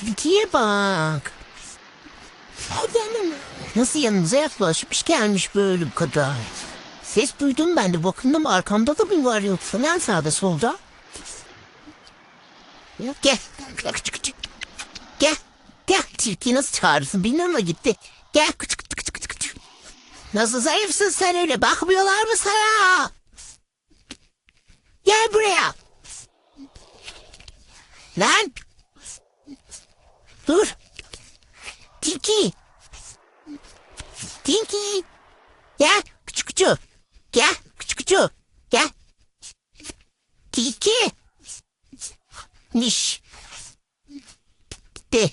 Tilkiye bak. Nasıl yanınıza yaklaşmış gelmiş böyle bu kadar. Ses duydum ben de, bakındım arkamda da mı var yoksa lan sağda solda? Ya, gel. Gel. Gel. Tilki nasıl çağırırsın bilmiyorum ama gitti. Gel. Nasıl zayıfsın sen öyle, bakmıyorlar mı sana? Gel buraya. Lan. Dur. Tilki. Tilki. Gel. Küçük küçük. Gel. Küçük küçük. Gel. Tilki. Niş. Gitti.